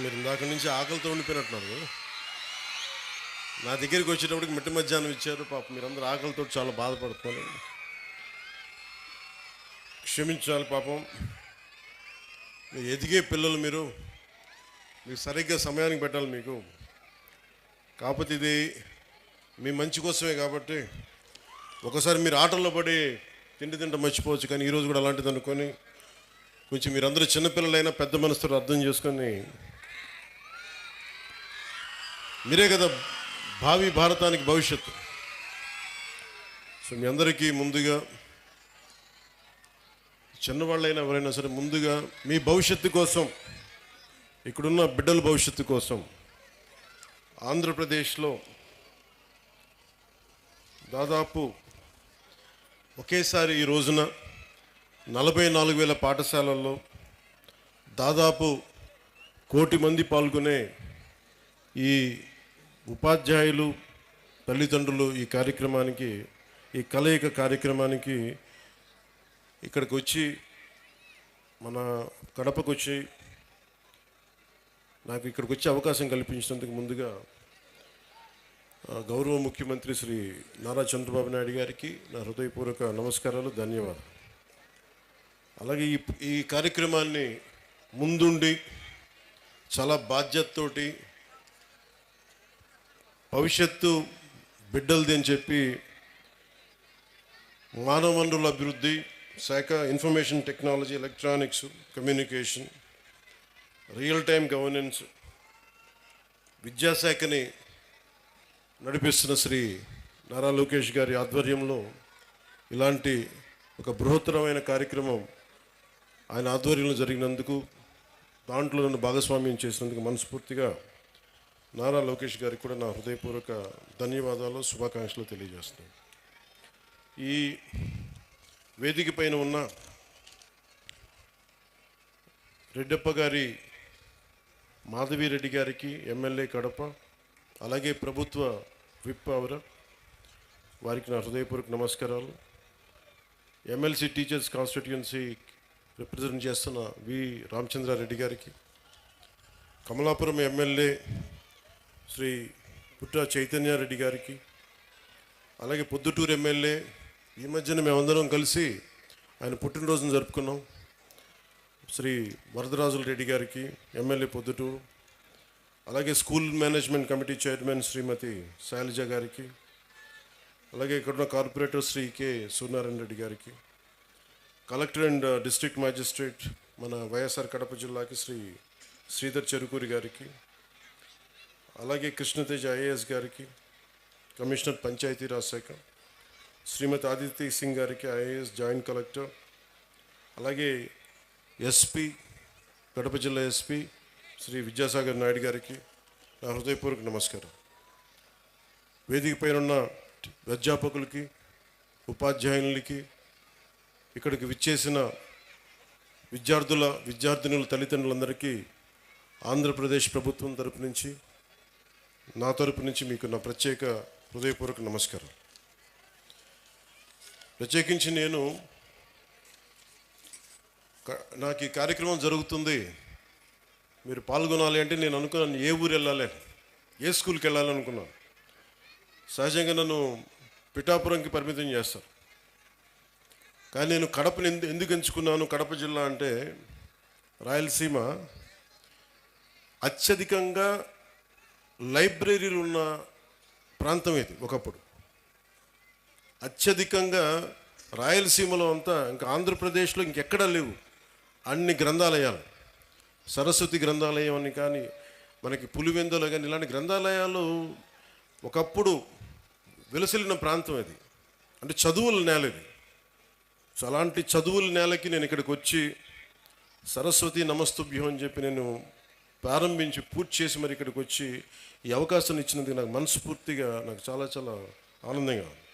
మీరు ఇందాక నుంచి ఆకలితో ఉండిపోయినట్టున్నారు. నా దగ్గరికి వచ్చేటప్పటికి మిట్ట మధ్యాహ్నం ఇచ్చారు. మీరందరూ ఆకలితో చాలా బాధపడుతున్నారు. క్షమించాలి పాపం. మీరు ఎదిగే పిల్లలు, మీకు సరిగ్గా సమయానికి పెట్టాలి మీకు. కాకపోతే ఇది మీ మంచి కోసమే కాబట్టి ఒకసారి మీరు ఆటల్లో పడి తింటా మర్చిపోవచ్చు. కానీ ఈరోజు కూడా అలాంటిది అనుకొని కొంచెం మీరందరూ చిన్నపిల్లలైనా పెద్ద మనసుతో అర్థం చేసుకొని, మీరే కదా భావి భారతానికి భవిష్యత్తు. సో మీ అందరికీ ముందుగా, చిన్నవాళ్ళైనా ఎవరైనా సరే, ముందుగా మీ భవిష్యత్తు కోసం, ఇక్కడున్న బిడ్డల భవిష్యత్తు కోసం ఆంధ్రప్రదేశ్లో దాదాపు ఒకేసారి ఈ రోజున 44,000 పాఠశాలల్లో దాదాపు 1 కోటి మంది పాల్గొనే ఈ ఉపాధ్యాయులు, తల్లిదండ్రులు ఈ కార్యక్రమానికి, ఈ కలయిక కార్యక్రమానికి ఇక్కడికి వచ్చి, మన కడపకు వచ్చి నాకు ఇక్కడికి వచ్చే అవకాశం కల్పించినందుకు ముందుగా గౌరవ ముఖ్యమంత్రి శ్రీ నారా చంద్రబాబు నాయుడు గారికి నా హృదయపూర్వక నమస్కారాలు, ధన్యవాదాలు. అలాగే ఈ కార్యక్రమాన్ని ముందుండి చాలా బాధ్యతతోటి భవిష్యత్తు బిడ్డలది అని చెప్పి మానవ వనరుల అభివృద్ధి శాఖ, information technology, electronics, communication, real time governance, విద్యాశాఖని నడిపిస్తున్న శ్రీ నారా లోకేష్ గారి ఆధ్వర్యంలో ఇలాంటి ఒక బృహత్తరమైన కార్యక్రమం ఆయన ఆధ్వర్యంలో జరిగినందుకు, దాంట్లో నన్ను భాగస్వామ్యం చేసినందుకు మనస్ఫూర్తిగా నారా లోకేష్ గారికి కూడా నా హృదయపూర్వక ధన్యవాదాలు, శుభాకాంక్షలు తెలియజేస్తున్నాను. ఈ వేదిక పైన ఉన్న రెడ్డప్ప గారి, మాధవిరెడ్డి గారికి, ఎమ్మెల్యే కడప, అలాగే ప్రభుత్వ విప్ వారికి నా హృదయపూర్వక నమస్కారాలు. ఎమ్మెల్సీ టీచర్స్ కాన్స్టిట్యుయెన్సీ రిప్రజెంట్ చేస్తున్న వి రామచంద్రారెడ్డి గారికి, కమలాపురం ఎమ్మెల్యే శ్రీ పుట్ట చైతన్యారెడ్డి గారికి, అలాగే పొద్దుటూరు ఎమ్మెల్యే, ఈ మధ్యన మేమందరం కలిసి ఆయన పుట్టినరోజును జరుపుకున్నాం, శ్రీ వరదరాజుల రెడ్డి గారికి, ఎమ్మెల్యే పొద్దుటూరు, అలాగే స్కూల్ మేనేజ్మెంట్ కమిటీ చైర్మన్ శ్రీమతి శైలజ గారికి, అలాగే ఇక్కడున్న కార్పొరేటర్ శ్రీ కె సూర్యనారాయణ రెడ్డి గారికి, కలెక్టర్ అండ్ డిస్ట్రిక్ట్ మ్యాజిస్ట్రేట్ మన వైఎస్ఆర్ కడప జిల్లాకి శ్రీ శ్రీధర్ చెరుకూరి గారికి, అలాగే కృష్ణతేజ ఐఏఎస్ గారికి, కమిషనర్ పంచాయతీరాజ్ శాఖ శ్రీమతి ఆదిత్య సింగ్ గారికి, ఐఏఎస్ జాయింట్ కలెక్టర్, అలాగే ఎస్పీ, కడప జిల్లా ఎస్పీ శ్రీ విద్యాసాగర్ నాయుడు గారికి నా హృదయపూర్వక నమస్కారం. వేదిక పైన ఉన్న అధ్యాపకులకి, ఉపాధ్యాయులకి, ఇక్కడికి విచ్చేసిన విద్యార్థినుల తల్లిదండ్రులందరికీ ఆంధ్రప్రదేశ్ ప్రభుత్వం తరపు నుంచి, నా తరపు నుంచి మీకు నా ప్రత్యేక హృదయపూర్వక నమస్కారం. ప్రత్యేకించి నాకు ఈ కార్యక్రమం జరుగుతుంది, మీరు పాల్గొనాలి అంటే నేను అనుకున్నాను ఏ ఊరు వెళ్ళాలి, ఏ స్కూల్కి వెళ్ళాలి అనుకున్నాను. సహజంగా నన్ను పిఠాపురంకి పరిమితం చేస్తారు. కానీ నేను కడపని ఎందుకు ఎంచుకున్నాను? కడప జిల్లా అంటే రాయలసీమ అత్యధికంగా లైబ్రరీలు ఉన్న ప్రాంతం ఇది. ఒకప్పుడు అత్యధికంగా రాయలసీమలో అంతా, ఇంకా ఆంధ్రప్రదేశ్లో ఇంకెక్కడా లేవు అన్ని గ్రంథాలయాలు. సరస్వతి గ్రంథాలయం అని కానీ, మనకి పులివెందులు కానీ, ఇలాంటి గ్రంథాలయాలు ఒకప్పుడు వెలసిల్లిన ప్రాంతం అది. అంటే చదువుల నేల ఇది. సో అలాంటి చదువుల నేలకి నేను ఇక్కడికి వచ్చి సరస్వతి నమస్తుభ్యం అని చెప్పి నేను ప్రారంభించి పూర్తి చేసి మరి ఇక్కడికి వచ్చి ఈ అవకాశం ఇచ్చినందుకు నాకు మనస్ఫూర్తిగా నాకు చాలా చాలా ఆనందంగా ఉంది.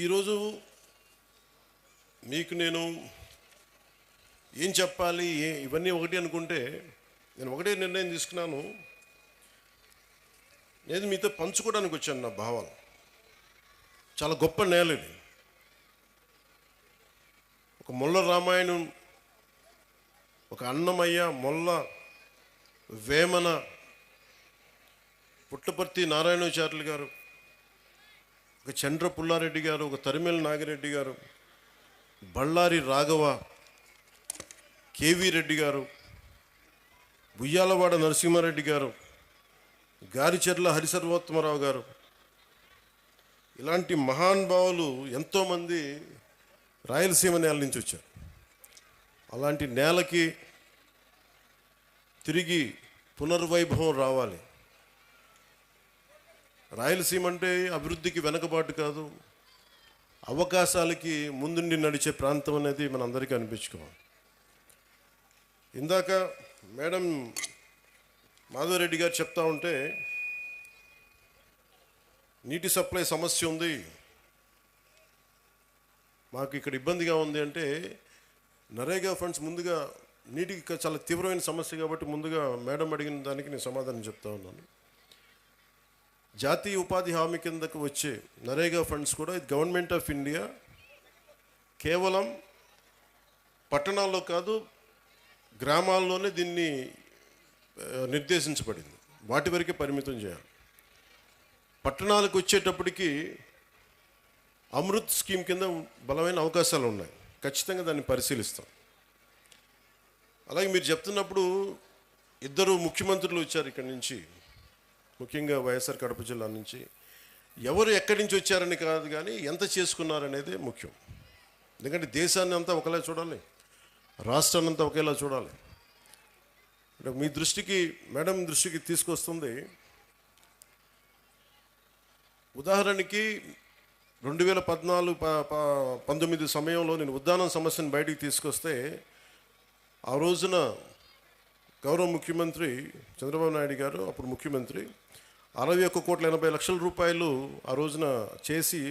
ఈరోజు మీకు నేను ఏం చెప్పాలి, ఇవన్నీ ఒకటి అనుకుంటే, నేను ఒకటే నిర్ణయం తీసుకున్నాను. నేను మీతో పంచుకోవడానికి వచ్చాను నా భావాలు. చాలా గొప్ప నేల ఇది. ఒక ముల్ల రామాయణం ఒక అన్నమయ్య, మొల్ల, వేమన, పుట్టపర్తి నారాయణాచార్యులు గారు, ఒక చంద్ర పుల్లారెడ్డి గారు, ఒక తరిమెల నాగిరెడ్డి గారు, బళ్ళారి రాఘవ, కేవీ రెడ్డి గారు, బుయ్యాలవాడ నరసింహారెడ్డి గారు, గారిచెర్ల హరిసర్వోత్తమరావు గారు, ఇలాంటి మహానుభావులు ఎంతోమంది రాయలసీమ నేల నుంచి వచ్చారు. అలాంటి నేలకి తిరిగి పునర్వైభవం రావాలి. రాయలసీమ అంటే అభివృద్ధికి వెనకబాటు కాదు, అవకాశాలకి ముందుండి నడిచే ప్రాంతం అనేది మనందరికీ అనిపించుకోవాలి. ఇందాక మేడం మాధవరెడ్డి గారు చెప్తా ఉంటే నీటి సప్లై సమస్య ఉంది, మాకు ఇక్కడ ఇబ్బందిగా ఉంది అంటే, నరేగా ఫండ్స్ ముందుగా నీటికి చాలా తీవ్రమైన సమస్య కాబట్టి ముందుగా మేడం అడిగిన దానికి నేను సమాధానం చెప్తా ఉన్నాను. జాతీయ ఉపాధి హామీ కిందకు వచ్చే నరేగా ఫండ్స్ కూడా ఇది గవర్నమెంట్ ఆఫ్ ఇండియా కేవలం పట్టణాల్లో కాదు, గ్రామాల్లోనే దీన్ని నిర్దేశించబడింది. వాటి వరకే పరిమితం చేయాలి. పట్టణాలకు వచ్చేటప్పటికి అమృత్ స్కీమ్ కింద బలమైన అవకాశాలు ఉన్నాయి, ఖచ్చితంగా దాన్ని పరిశీలిస్తాం. అలాగే మీరు చెప్తున్నప్పుడు ఇద్దరు ముఖ్యమంత్రులు వచ్చారు ఇక్కడి నుంచి, ముఖ్యంగా వైఎస్ఆర్ కడప జిల్లా నుంచి. ఎవరు ఎక్కడి నుంచి వచ్చారని కాదు, కానీ ఎంత చేసుకున్నారనేదే ముఖ్యం. ఎందుకంటే దేశాన్ని అంతా ఒకలా చూడాలి, రాష్ట్రాన్ని అంతా ఒకేలా చూడాలి. మీ దృష్టికి, మేడం దృష్టికి తీసుకొస్తుంది, ఉదాహరణకి 2014-19 సమయంలో నేను ఉద్దానం సమస్యను బయటికి తీసుకొస్తే, ఆ రోజున గౌరవ ముఖ్యమంత్రి చంద్రబాబు నాయుడు గారు, అప్పుడు ముఖ్యమంత్రి, 61,80,00,000 రూపాయలు ఆ రోజున చేసి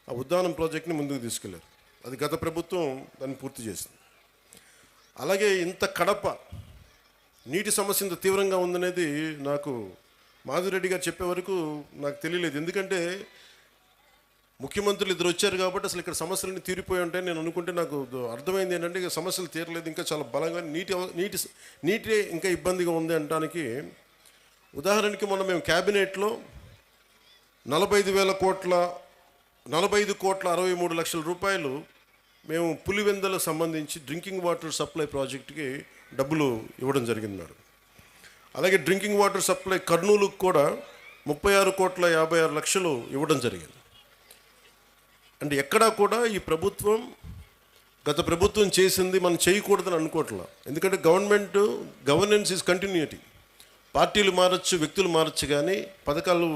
ఆ ఉద్దానం ప్రాజెక్ట్ని ముందుకు తీసుకెళ్లారు. అది గత ప్రభుత్వం దాన్ని పూర్తి చేసింది. అలాగే ఇంత కడప నీటి సమస్య ఇంత తీవ్రంగా ఉందనేది నాకు మాధురెడ్డి గారు చెప్పే వరకు నాకు తెలియలేదు. ఎందుకంటే ముఖ్యమంత్రులు ఇద్దరు వచ్చారు కాబట్టి అసలు ఇక్కడ సమస్యలన్నీ తీరిపోయి ఉంటాయి నేను అనుకుంటే, నాకు అర్థమైంది ఏంటంటే ఇక సమస్యలు తీరలేదు, ఇంకా చాలా బలంగా నీటి ఇంకా ఇబ్బందిగా ఉంది అనడానికి. ఉదాహరణకి మొన్న మేము క్యాబినెట్లో 45,63,00,000 రూపాయలు మేము పులివెందులకు సంబంధించి డ్రింకింగ్ వాటర్ సప్లై ప్రాజెక్టుకి డబ్బులు ఇవ్వడం జరిగింది మేడం. అలాగే డ్రింకింగ్ వాటర్ సప్లై కర్నూలుకు కూడా 36,56,00,000 ఇవ్వడం జరిగింది. అంటే ఎక్కడా కూడా ఈ ప్రభుత్వం, గత ప్రభుత్వం చేసింది మనం చేయకూడదని అనుకోవట్లా. ఎందుకంటే గవర్నెన్స్ ఈజ్ కంటిన్యూటీ. పార్టీలు మారచ్చు, వ్యక్తులు మారచ్చు, కానీ పథకాలు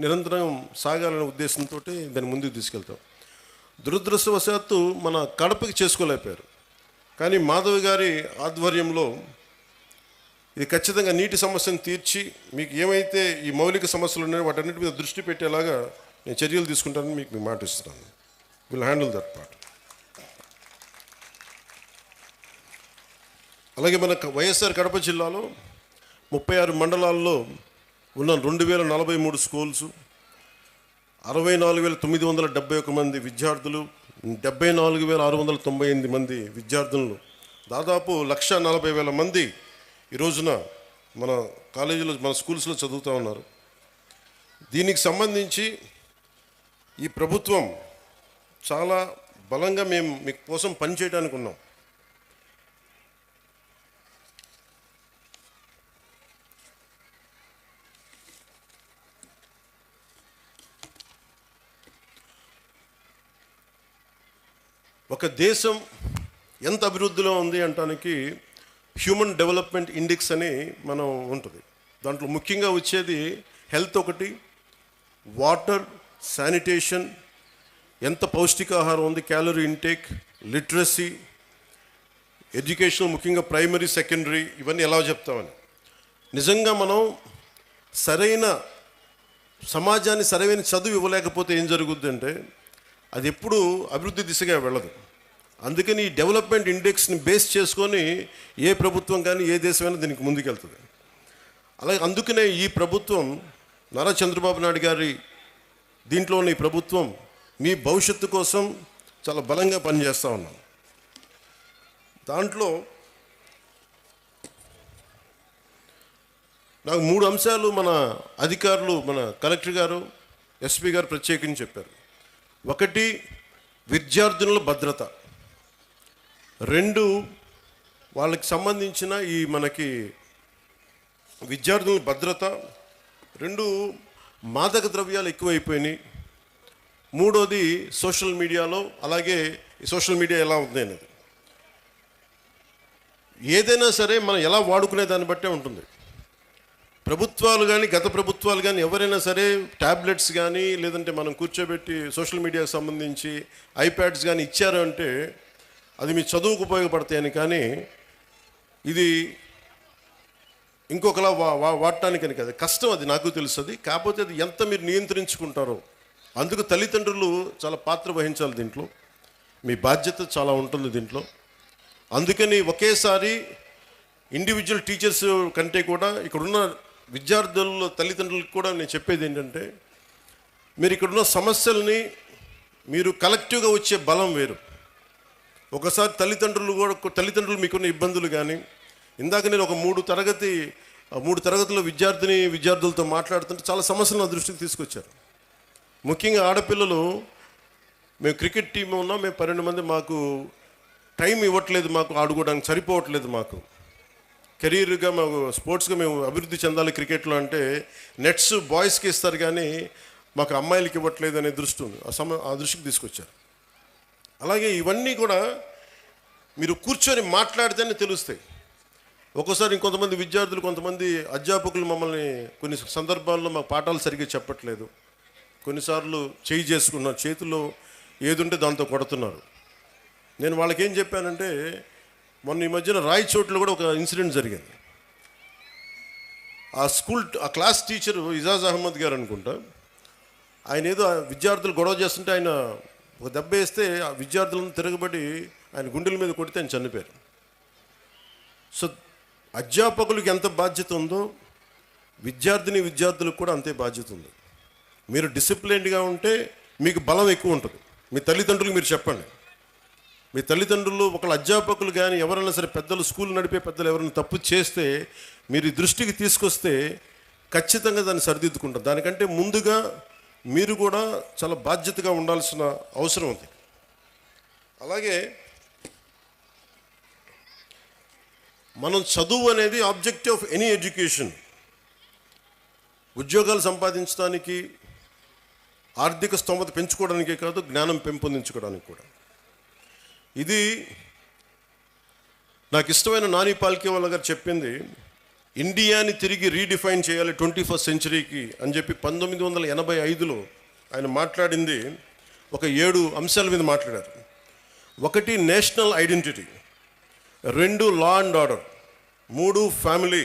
నిరంతరం సాగాలనే ఉద్దేశంతో దాన్ని ముందుకు తీసుకెళ్తాం. దురదృష్టవశాత్తు మన కడపకి చేసుకోలేకపోయారు. కానీ మాధవ్ గారి ఆధ్వర్యంలో ఇది ఖచ్చితంగా నీటి సమస్యను తీర్చి మీకు ఏమైతే ఈ మౌలిక సమస్యలు ఉన్నాయో వాటన్నిటి మీద దృష్టి పెట్టేలాగా నేను చర్యలు తీసుకుంటానని మీకు మాట ఇస్తున్నాను. Will handle that part. అలాగే మన వైఎస్ఆర్ కడప జిల్లాలో 36 మండలాల్లో ఉన్న 2,043 స్కూల్స్, 64,971 మంది విద్యార్థులు, 74,698 మంది విద్యార్థులను, దాదాపు 1,40,000 మంది ఈ రోజున మన కాలేజీలో, మన స్కూల్స్లో చదువుతూ ఉన్నారు. దీనికి సంబంధించి ఈ ప్రభుత్వం చాలా బలంగా మేము మీ కోసం పనిచేయడానికి ఉన్నాం. ఒక దేశం ఎంత అభివృద్ధిలో ఉంది అంటానికి హ్యూమన్ డెవలప్మెంట్ ఇండెక్స్ అని మనం ఉంటుంది. దాంట్లో ముఖ్యంగా వచ్చేది హెల్త్ ఒకటి, వాటర్, శానిటేషన్, ఎంత పౌష్టికాహారం ఉంది, క్యాలరీ ఇంటేక్, లిటరసీ, ఎడ్యుకేషన్, ముఖ్యంగా ప్రైమరీ, సెకండరీ, ఇవన్నీ ఎలా చెప్తామని. నిజంగా మనం సరైన సమాజాన్ని సరైన చదువు ఇవ్వలేకపోతే ఏం జరుగుద్ది అంటే అది ఎప్పుడూ అభివృద్ధి దిశగా వెళ్ళదు. అందుకని ఈ డెవలప్మెంట్ ఇండెక్స్ని బేస్ చేసుకొని ఏ ప్రభుత్వం కానీ ఏ దేశమైనా దీనికి ముందుకెళ్తుంది. అలాగే అందుకనే ఈ ప్రభుత్వం, నారా చంద్రబాబు నాయుడు గారి దీంట్లోని ప్రభుత్వం మీ భవిష్యత్తు కోసం చాలా బలంగా పనిచేస్తూ ఉన్నాం. దాంట్లో నాకు 3 అంశాలు మన అధికారులు, మన కలెక్టర్ గారు, ఎస్పీ గారు ప్రత్యేకించి చెప్పారు. ఒకటి, విద్యార్థుల భద్రత. 2, వాళ్ళకి సంబంధించిన ఈ మనకి విద్యార్థుల భద్రత. 2, మాదక ద్రవ్యాలు ఎక్కువైపోయినాయి. 3వది, సోషల్ మీడియాలో, అలాగే సోషల్ మీడియా ఎలా ఉంది అనేది. ఏదైనా సరే మనం ఎలా వాడుకునే దాన్ని బట్టే ఉంటుంది. ప్రభుత్వాలు కానీ, గత ప్రభుత్వాలు కానీ ఎవరైనా సరే ట్యాబ్లెట్స్ కానీ, లేదంటే మనం కూర్చోబెట్టి సోషల్ మీడియాకి సంబంధించి ఐప్యాడ్స్ కానీ ఇచ్చారు అంటే అది మీ చదువుకు ఉపయోగపడతాయని, కానీ ఇది ఇంకొకలా వాడటానికని కదా. కష్టం, అది నాకు తెలుస్తుంది. కాకపోతే అది ఎంత మీరు నియంత్రించుకుంటారో, అందుకు తల్లిదండ్రులు చాలా పాత్ర వహించాలి దీంట్లో. మీ బాధ్యత చాలా ఉంటుంది దీంట్లో. అందుకని ఒకేసారి ఇండివిజువల్ టీచర్స్ కంటే కూడా ఇక్కడున్న విద్యార్థుల తల్లిదండ్రులకు కూడా నేను చెప్పేది ఏంటంటే, మీరు ఇక్కడున్న సమస్యల్ని మీరు కలెక్టివ్గా వచ్చే బలం వేరు. ఒకసారి తల్లిదండ్రులు మీకున్న ఇబ్బందులు కానీ, ఇందాక నేను ఒక 3 తరగతుల విద్యార్థులతో మాట్లాడుతుంటే చాలా సమస్యలు నా దృష్టికి తీసుకొచ్చారు. ముఖ్యంగా ఆడపిల్లలు, మేము క్రికెట్ టీం ఉన్నాం, మేము 12 మంది, మాకు టైం ఇవ్వట్లేదు, మాకు ఆడుకోవడానికి సరిపోవట్లేదు, మాకు కెరీర్గా మాకు స్పోర్ట్స్గా మేము అభివృద్ధి చెందాలి క్రికెట్లో అంటే నెట్స్ బాయ్స్కి ఇస్తారు కానీ మాకు అమ్మాయిలకి ఇవ్వట్లేదు అనే దృష్టి ఉంది. ఆ దృష్టికి తీసుకొచ్చారు. అలాగే ఇవన్నీ కూడా మీరు కూర్చొని మాట్లాడితేనే తెలుస్తాయి. ఒక్కోసారి ఇంకొంతమంది విద్యార్థులు, కొంతమంది అధ్యాపకులు మమ్మల్ని కొన్ని సందర్భాల్లో మాకు పాఠాలు సరిగ్గా చెప్పట్లేదు, కొన్నిసార్లు చేసుకున్నారు, చేతిలో ఏది ఉంటే దాంతో కొడుతున్నారు. నేను వాళ్ళకి ఏం చెప్పానంటే, మొన్న ఈ మధ్యన రాయచోట్లో కూడా ఒక ఇన్సిడెంట్ జరిగింది. ఆ క్లాస్ టీచరు ఇజాజ్ అహ్మద్ గారు అనుకుంటా, ఆయన ఏదో విద్యార్థులు గొడవ చేస్తుంటే ఆయన ఒక దెబ్బ వేస్తే ఆ విద్యార్థులను తిరగబడి ఆయన గుండెల మీద కొడితే ఆయన చనిపోయారు. సో అధ్యాపకులకు ఎంత బాధ్యత ఉందో విద్యార్థులకు కూడా అంతే బాధ్యత ఉంది. మీరు డిసిప్లైన్డ్గా ఉంటే మీకు బలం ఎక్కువ ఉంటుంది. మీ తల్లిదండ్రులకు మీరు చెప్పండి. మీ తల్లిదండ్రులు, ఒకళ్ళ అధ్యాపకులు కానీ ఎవరైనా సరే, పెద్దలు, స్కూల్ నడిపే పెద్దలు ఎవరైనా తప్పు చేస్తే మీరు ఈ దృష్టికి తీసుకొస్తే ఖచ్చితంగా దాన్ని సరిదిద్దుకుంటారు. దానికంటే ముందుగా మీరు కూడా చాలా బాధ్యతగా ఉండాల్సిన అవసరం ఉంది. అలాగే మనం చదువు అనేది ఆబ్జెక్టివ్ ఆఫ్ ఎనీ ఎడ్యుకేషన్. ఉద్యోగాలు సంపాదించడానికి, ఆర్థిక స్తోమత పెంచుకోవడానికే కాదు, జ్ఞానం పెంపొందించుకోవడానికి కూడా. ఇది నాకు ఇష్టమైన నాని పాల్కేవాలా గారు చెప్పింది. ఇండియాని తిరిగి రీడిఫైన్ చేయాలి 21st సెంచరీకి అని చెప్పి 1985లో ఆయన మాట్లాడింది. ఒక 7 అంశాల మీద మాట్లాడారు. 1, national identity. 2, law and order. 3, family.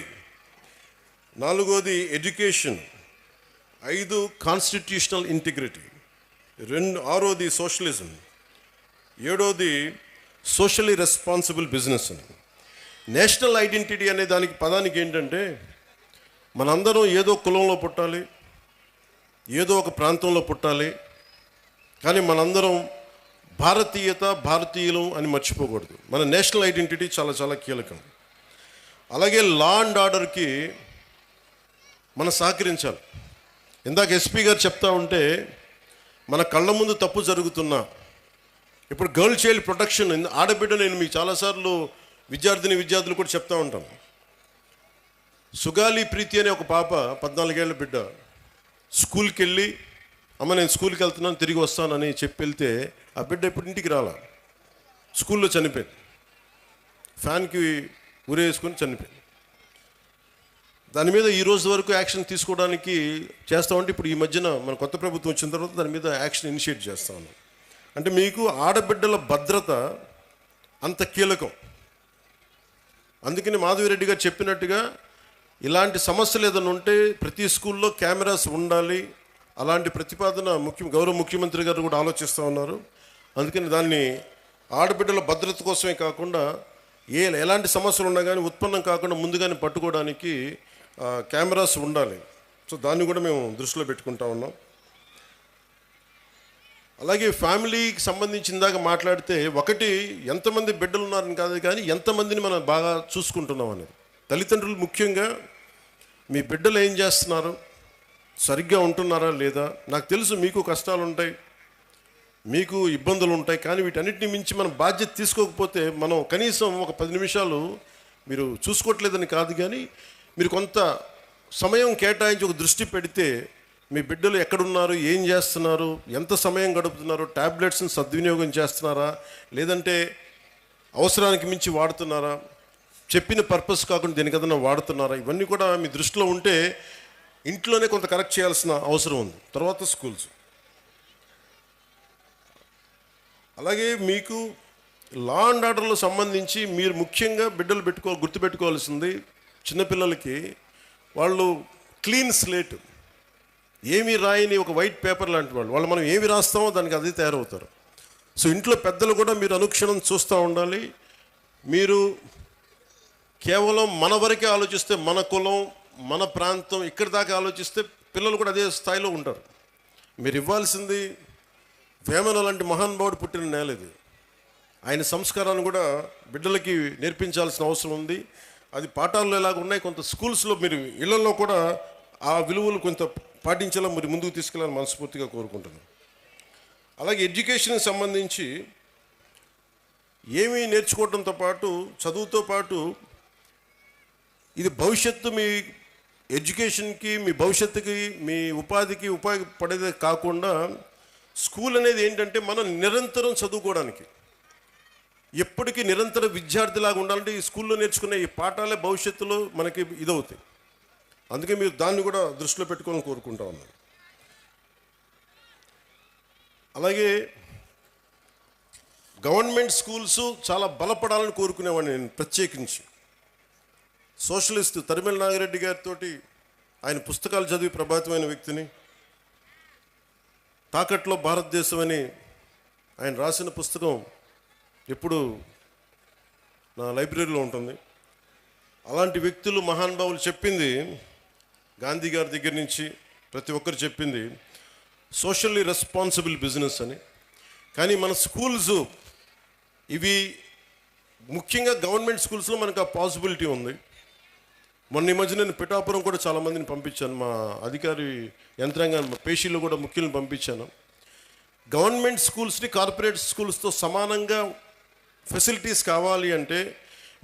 4వది ఎడ్యుకేషన్. 5, constitutional integrity. 6వది సోషలిజం. 7వది సోషల్లీ రెస్పాన్సిబుల్ బిజినెస్ అని. నేషనల్ ఐడెంటిటీ అనే పదానికి ఏంటంటే, మనందరం ఏదో కులంలో పుట్టాలి, ఏదో ఒక ప్రాంతంలో పుట్టాలి, కానీ మనందరం భారతీయులం అని మర్చిపోకూడదు. మన నేషనల్ ఐడెంటిటీ చాలా చాలా కీలకం. అలాగే లా అండ్ ఆర్డర్కి మనం సహకరించాలి. ఇందాక ఎస్పీ గారు చెప్తా ఉంటే, మన కళ్ళ ముందు తప్పు జరుగుతున్నా, ఇప్పుడు గర్ల్ చైల్డ్ ప్రొటెక్షన్, ఆడబిడ్డ, నేను మీకు చాలాసార్లు విద్యార్థులు కూడా చెప్తా ఉంటాను. సుగాలి ప్రీతి అనే ఒక పాప, 14 ఏళ్ల బిడ్డ, స్కూల్కి వెళ్ళి, అమ్మ నేను స్కూల్కి వెళ్తున్నాను, తిరిగి వస్తానని చెప్పి వెళ్తే ఆ బిడ్డ ఇప్పుడు ఇంటికి రాలా, స్కూల్లో చనిపోయింది. ఫ్యాన్కి ఉరేసుకొని చనిపోయింది. దాని మీద ఈ రోజు వరకు యాక్షన్ తీసుకోవడానికి చేస్తామంటే, ఇప్పుడు ఈ మధ్యన మన కొత్త ప్రభుత్వం వచ్చిన తర్వాత దాని మీద యాక్షన్ ఇనిషియేట్ చేస్తా ఉన్నాం. అంటే మీకు ఆడబిడ్డల భద్రత అంత కీలకం. అందుకని మాధవిరెడ్డి గారు చెప్పినట్టుగా ఇలాంటి సమస్యలు ఏదైనా ఉంటే ప్రతి స్కూల్లో కెమెరాస్ ఉండాలి. అలాంటి ప్రతిపాదన గౌరవ ముఖ్యమంత్రి గారు కూడా ఆలోచిస్తూ ఉన్నారు. అందుకని దాన్ని ఆడబిడ్డల భద్రత కోసమే కాకుండా ఎలాంటి సమస్యలు ఉన్నా కానీ ఉత్పన్నం కాకుండా ముందుగానే పట్టుకోవడానికి కెమెరాస్ ఉండాలి. సో దాన్ని కూడా మేము దృష్టిలో పెట్టుకుంటా ఉన్నాం. అలాగే ఫ్యామిలీకి సంబంధించిన దాకా మాట్లాడితే, ఒకటి ఎంతమంది బిడ్డలు ఉన్నారని కాదు, కానీ ఎంతమందిని మనం బాగా చూసుకుంటున్నాం అనేది. తల్లిదండ్రులు ముఖ్యంగా మీ బిడ్డలు ఏం చేస్తున్నారు, సరిగ్గా ఉంటున్నారా లేదా? నాకు తెలుసు మీకు కష్టాలు ఉంటాయి, మీకు ఇబ్బందులు ఉంటాయి, కానీ వీటన్నిటిని మించి మనం బాధ్యత తీసుకోకపోతే మనం కనీసం ఒక 10 నిమిషాలు మీరు చూసుకోవట్లేదని కాదు, కానీ మీరు కొంత సమయం కేటాయించి ఒక దృష్టి పెడితే మీ బిడ్డలు ఎక్కడున్నారు, ఏం చేస్తున్నారు, ఎంత సమయం గడుపుతున్నారు, ట్యాబ్లెట్స్ని సద్వినియోగం చేస్తున్నారా, లేదంటే అవసరానికి మించి వాడుతున్నారా, చెప్పిన పర్పస్ కాకుండా దేనికదన్నా వాడుతున్నారా, ఇవన్నీ కూడా మీ దృష్టిలో ఉంటే ఇంట్లోనే కొంత కరెక్ట్ చేయాల్సిన అవసరం ఉంది. తర్వాత స్కూల్స్. అలాగే మీకు లా అండ్ ఆర్డర్లో సంబంధించి మీరు ముఖ్యంగా బిడ్డలు గుర్తుపెట్టుకోవాల్సింది, చిన్నపిల్లలకి వాళ్ళు క్లీన్ స్లేట్, ఏమీ రాయని ఒక వైట్ పేపర్ లాంటి వాళ్ళు మనం ఏమి రాస్తామో దానికి అది తయారవుతారు. సో ఇంట్లో పెద్దలు కూడా మీరు అనుక్షణం చూస్తూ ఉండాలి. మీరు కేవలం మన వరకే ఆలోచిస్తే, మన కులం, మన ప్రాంతం, ఇక్కడి దాకా ఆలోచిస్తే పిల్లలు కూడా అదే స్థాయిలో ఉంటారు. మీరు ఇవ్వాల్సింది వేమన లాంటి మహానుభావుడు పుట్టిన నేల ఇది. ఆయన సంస్కారాన్ని కూడా బిడ్డలకి నేర్పించాల్సిన అవసరం ఉంది. అది పాఠాల్లో ఎలాగ ఉన్నాయి, కొంత స్కూల్స్లో మీరు ఇళ్లలో కూడా ఆ విలువలు కొంత పాటించేలా మీరు ముందుకు తీసుకెళ్ళాలని మనస్ఫూర్తిగా కోరుకుంటున్నాను. అలాగే ఎడ్యుకేషన్కి సంబంధించి ఏమీ నేర్చుకోవడంతో పాటు, చదువుతో పాటు, ఇది భవిష్యత్తు మీ ఎడ్యుకేషన్కి, మీ భవిష్యత్తుకి, మీ ఉపాధికి ఉపయోగపడేదే కాకుండా స్కూల్ అనేది ఏంటంటే మనం నిరంతరం చదువుకోవడానికి, ఎప్పటికీ నిరంతర విద్యార్థిలాగా ఉండాలంటే ఈ స్కూల్లో నేర్చుకునే ఈ పాఠాలే భవిష్యత్తులో మనకి ఇదవుతాయి. అందుకే మీరు దాన్ని కూడా దృష్టిలో పెట్టుకోవాలని కోరుకుంటా ఉన్నాను. అలాగే గవర్నమెంట్ స్కూల్స్ చాలా బలపడాలని కోరుకునేవాడిని నేను ప్రత్యేకించి. సోషలిస్ట్ తరిమెల నాగిరెడ్డి గారితో ఆయన పుస్తకాలు చదివి ప్రభావితమైన వ్యక్తిని. తాకట్లో భారతదేశం అని ఆయన రాసిన పుస్తకం ఎప్పుడు నా లైబ్రరీలో ఉంటుంది. అలాంటి వ్యక్తులు, మహానుభావులు చెప్పింది, గాంధీ గారి దగ్గర నుంచి ప్రతి ఒక్కరు చెప్పింది సోషల్లీ రెస్పాన్సిబుల్ బిజినెస్ అని. కానీ మన స్కూల్స్ ఇవి ముఖ్యంగా గవర్నమెంట్ స్కూల్స్లో మనకు ఆ పాసిబిలిటీ ఉంది. మొన్న ఈ మధ్య నేను పిఠాపురం కూడా చాలామందిని పంపించాను, మా అధికారి యంత్రాంగాన్ని, పేషీలు కూడా ముఖ్యులను పంపించాను. గవర్నమెంట్ స్కూల్స్ని కార్పొరేట్ స్కూల్స్తో సమానంగా ఫెసిలిటీస్ కావాలి అంటే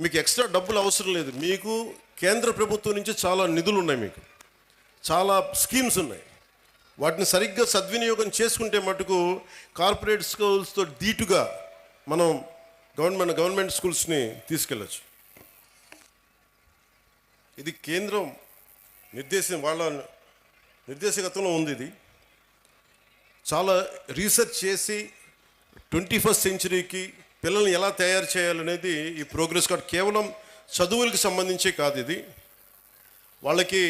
మీకు ఎక్స్ట్రా డబ్బులు అవసరం లేదు. మీకు కేంద్ర ప్రభుత్వం నుంచి చాలా నిధులు ఉన్నాయి, మీకు చాలా స్కీమ్స్ ఉన్నాయి. వాటిని సరిగ్గా సద్వినియోగం చేసుకుంటే మటుకు కార్పొరేట్ స్కూల్స్తో ధీటుగా మనం గవర్నమెంట్ స్కూల్స్ని తీసుకెళ్ళచ్చు. ఇది కేంద్రం వాళ్ళ నిర్దేశకత్వంలో ఉంది. ఇది చాలా రీసెర్చ్ చేసి 21st సెంచరీకి పిల్లల్ని ఎలా తయారు చేయాలనేది ఈ ప్రోగ్రెస్ కార్డ్ కేవలం చదువులకు సంబంధించే కాదు. ఇది వాళ్ళకి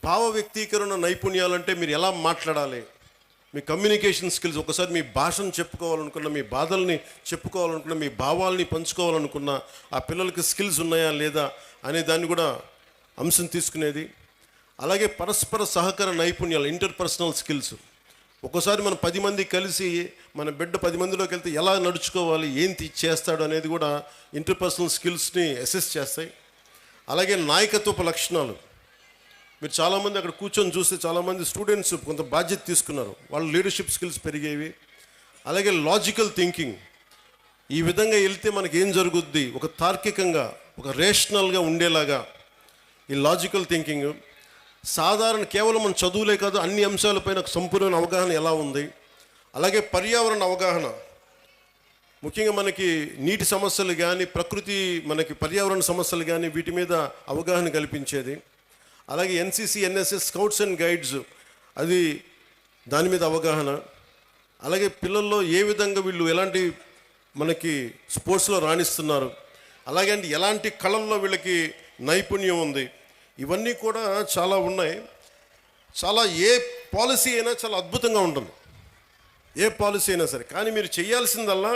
భావ వ్యక్తీకరణ నైపుణ్యాలంటే మీరు ఎలా మాట్లాడాలి, మీ కమ్యూనికేషన్ స్కిల్స్, ఒకసారి మీ భాషను చెప్పుకోవాలనుకున్న, మీ బాధల్ని చెప్పుకోవాలనుకున్న, మీ భావాల్ని పంచుకోవాలనుకున్న ఆ పిల్లలకి స్కిల్స్ ఉన్నాయా లేదా అనే దాన్ని కూడా అంశం తీసుకునేది. అలాగే పరస్పర సహకార నైపుణ్యాలు, ఇంటర్పర్సనల్ స్కిల్స్. ఒక్కోసారి మనం 10 మంది కలిసి మన బిడ్డ 10 మందిలోకి వెళ్తే ఎలా నడుచుకోవాలి, ఏం చేస్తాడు అనేది కూడా ఇంటర్పర్సనల్ స్కిల్స్ని అసెస్ చేస్తాయి. అలాగే నాయకత్వపు లక్షణాలు. మీరు చాలామంది అక్కడ కూర్చొని చూస్తే చాలామంది స్టూడెంట్స్ కొంత బాధ్యత తీసుకున్నారు, వాళ్ళ లీడర్షిప్ స్కిల్స్ పెరిగేవి. అలాగే లాజికల్ థింకింగ్, ఈ విధంగా వెళ్తే మనకి ఏం జరుగుద్ది, ఒక తార్కికంగా, ఒక రేషనల్గా ఉండేలాగా ఈ లాజికల్ థింకింగ్. సాధారణ కేవలం మన చదువులే కాదు, అన్ని అంశాలపైన సంపూర్ణ అవగాహన ఎలా ఉంది. అలాగే పర్యావరణ అవగాహన, ముఖ్యంగా మనకి నీటి సమస్యలు కానీ, ప్రకృతి మనకి పర్యావరణ సమస్యలు కానీ, వీటి మీద అవగాహన కల్పించేది. అలాగే NCC, NSS, scouts and guides, అది దాని మీద అవగాహన. అలాగే పిల్లల్లో ఏ విధంగా వీళ్ళు ఎలాంటి మనకి స్పోర్ట్స్లో రాణిస్తున్నారు, అలాగే ఎలాంటి కళల్లో వీళ్ళకి నైపుణ్యం ఉంది, ఇవన్నీ కూడా చాలా ఉన్నాయి. చాలా ఏ పాలసీ అయినా చాలా అద్భుతంగా ఉంటుంది, ఏ పాలసీ అయినా సరే. కానీ మీరు చేయాల్సిందల్లా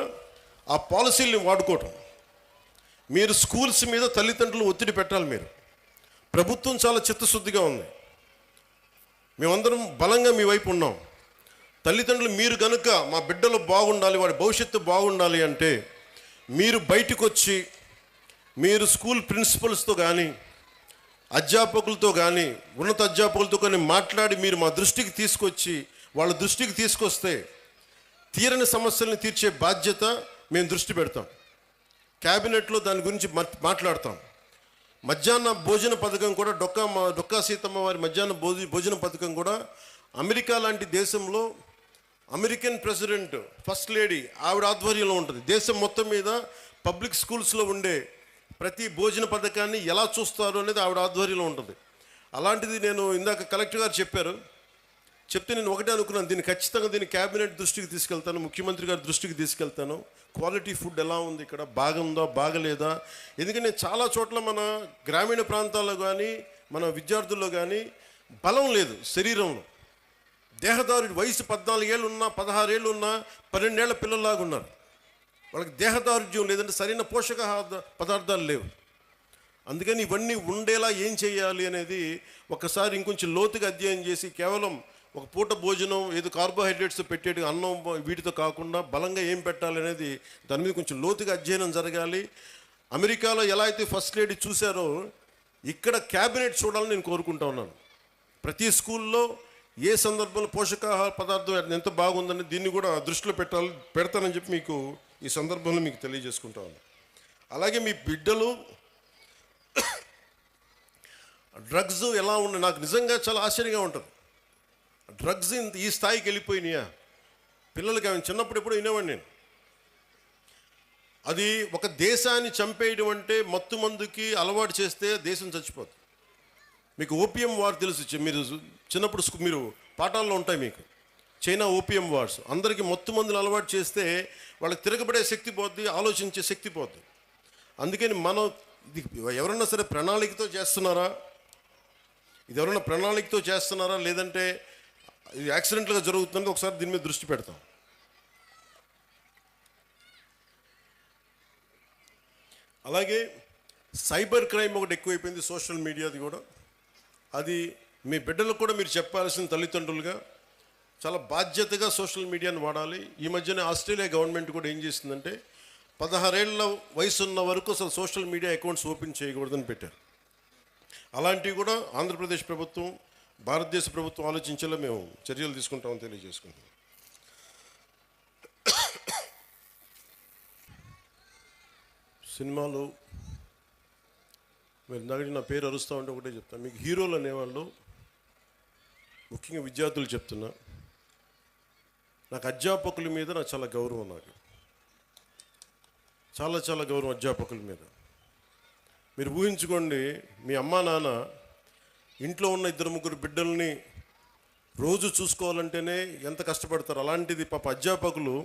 ఆ పాలసీల్ని వాడుకోవటం. మీరు స్కూల్స్ మీద తల్లిదండ్రులు ఒత్తిడి పెట్టాలి. మీరు ప్రభుత్వం చాలా చిత్తశుద్ధిగా ఉంది, మేమందరం బలంగా మీ వైపు ఉన్నాం. తల్లిదండ్రులు మీరు కనుక మా బిడ్డలు బాగుండాలి, వాడి భవిష్యత్తు బాగుండాలి అంటే మీరు బయటకు వచ్చి మీరు స్కూల్ ప్రిన్సిపల్స్తో కానీ, అధ్యాపకులతో కానీ ఉన్నత అధ్యాపకులతో కానీ మాట్లాడి మీరు మా దృష్టికి తీసుకొచ్చి వాళ్ళ దృష్టికి తీసుకొస్తే తీరని సమస్యలను తీర్చే బాధ్యత మేము దృష్టి పెడతాం. క్యాబినెట్లో దాని గురించి మాట్లాడతాం. మధ్యాహ్న భోజన పథకం కూడా డొక్కా సీతమ్మ వారి మధ్యాహ్న భోజన పథకం కూడా అమెరికా లాంటి దేశంలో అమెరికన్ ప్రెసిడెంట్ ఫస్ట్ లేడీ ఆవిడ ఆధ్వర్యంలో ఉంటుంది. దేశం మొత్తం మీద పబ్లిక్ స్కూల్స్లో ఉండే ప్రతి భోజన పథకాన్ని ఎలా చూస్తారు అనేది ఆవిడ ఆధ్వర్యంలో ఉంటుంది. అలాంటిది నేను ఇందాక కలెక్టర్ గారు చెప్తే నేను ఒకటే అనుకున్నాను, దీన్ని క్యాబినెట్ దృష్టికి తీసుకెళ్తాను, ముఖ్యమంత్రి గారి దృష్టికి తీసుకెళ్తాను. క్వాలిటీ ఫుడ్ ఎలా ఉంది, ఇక్కడ బాగుందా బాగలేదా? ఎందుకంటే చాలా చోట్ల మన గ్రామీణ ప్రాంతాల్లో కానీ మన విద్యార్థుల్లో కానీ బలం లేదు. శరీరంలో దేహదారుడి వయసు 14 ఏళ్ళు ఉన్నా 16 ఏళ్ళు ఉన్నా 12 ఏళ్ల పిల్లల్లాగా ఉన్నారు. వాళ్ళకి దేహదారుఢ్యం లేదంటే సరైన పోషకాహార పదార్థాలు లేవు. అందుకని ఇవన్నీ ఉండేలా ఏం చేయాలి అనేది ఒకసారి ఇంకొంచెం లోతుగా అధ్యయనం చేసి కేవలం ఒక పూట భోజనం ఏదో కార్బోహైడ్రేట్స్ పెట్టేటి అన్నం వీటితో కాకుండా బలంగా ఏం పెట్టాలి అనేది దాని మీద కొంచెం లోతుగా అధ్యయనం జరగాలి. అమెరికాలో ఎలా అయితే ఫస్ట్ లేడీ చూశారో ఇక్కడ క్యాబినెట్ చూడాలని నేను కోరుకుంటా ఉన్నాను. ప్రతి స్కూల్లో ఏ సందర్భంలో పోషకాహార పదార్థం ఎంత బాగుందని దీన్ని కూడా దృష్టిలో పెడతానని చెప్పి మీకు ఈ సందర్భంలో మీకు తెలియజేసుకుంటా ఉన్నాను. అలాగే మీ బిడ్డలు డ్రగ్స్ ఎలా ఉన్నాయి, నాకు నిజంగా చాలా ఆశ్చర్యంగా ఉంటుంది. డ్రగ్స్ ఈ స్థాయికి వెళ్ళిపోయినాయా? పిల్లలకి ఆమె చిన్నప్పుడు ఎప్పుడు వినేవాడిని నేను. అది ఒక దేశాన్ని చంపేయడం అంటే మత్తు మందుకి అలవాటు చేస్తే దేశం చచ్చిపోతుంది. మీకు ఓపియం వార్ తెలుసు, మీరు చిన్నప్పుడు మీరు పాఠాల్లో ఉంటాయి మీకు. చైనా ఓపియం వార్స్ అందరికీ మత్తు మందులు అలవాటు చేస్తే వాళ్ళకి తిరగబడే శక్తి పోద్ది, ఆలోచించే శక్తి పోద్ది. అందుకని మనం ఇది ఎవరన్నా సరే ప్రణాళికతో చేస్తున్నారా, ఇది ఎవరైనా ప్రణాళికతో చేస్తున్నారా లేదంటే ఇది యాక్సిడెంట్లుగా జరుగుతుందని ఒకసారి దీని మీద దృష్టి పెడతాం. అలాగే సైబర్ క్రైమ్ ఒకటి ఎక్కువైపోయింది, సోషల్ మీడియాది కూడా. అది మీ బిడ్డలకు కూడా మీరు చెప్పాల్సిన తల్లిదండ్రులుగా చాలా బాధ్యతగా సోషల్ మీడియాని వాడాలి. ఈ మధ్యనే ఆస్ట్రేలియా గవర్నమెంట్ కూడా ఏం చేసిందంటే 16 ఏళ్ల వయసు ఉన్న వరకు అసలు సోషల్ మీడియా అకౌంట్స్ ఓపెన్ చేయకూడదని పెట్టారు. అలాంటివి కూడా ఆంధ్రప్రదేశ్ ప్రభుత్వం భారతదేశ ప్రభుత్వం ఆలోచించేలా మేము చర్యలు తీసుకుంటామని తెలియజేసుకుంటాం. సినిమాలు మీరు ఇందాక నా పేరు అరుస్తూ ఉంటే ఒకటే చెప్తాను, మీకు హీరోలు అనేవాళ్ళు ముఖ్యంగా విద్యార్థులు చెప్తున్నా, నాకు అధ్యాపకుల మీద నాకు చాలా గౌరవం, నాకు చాలా చాలా గౌరవం అధ్యాపకుల మీద. మీరు ఊహించుకోండి, మీ అమ్మా నాన్న ఇంట్లో ఉన్న 2-3 బిడ్డల్ని రోజు చూసుకోవాలంటేనే ఎంత కష్టపడతారు. అలాంటిది పాప అధ్యాపకులు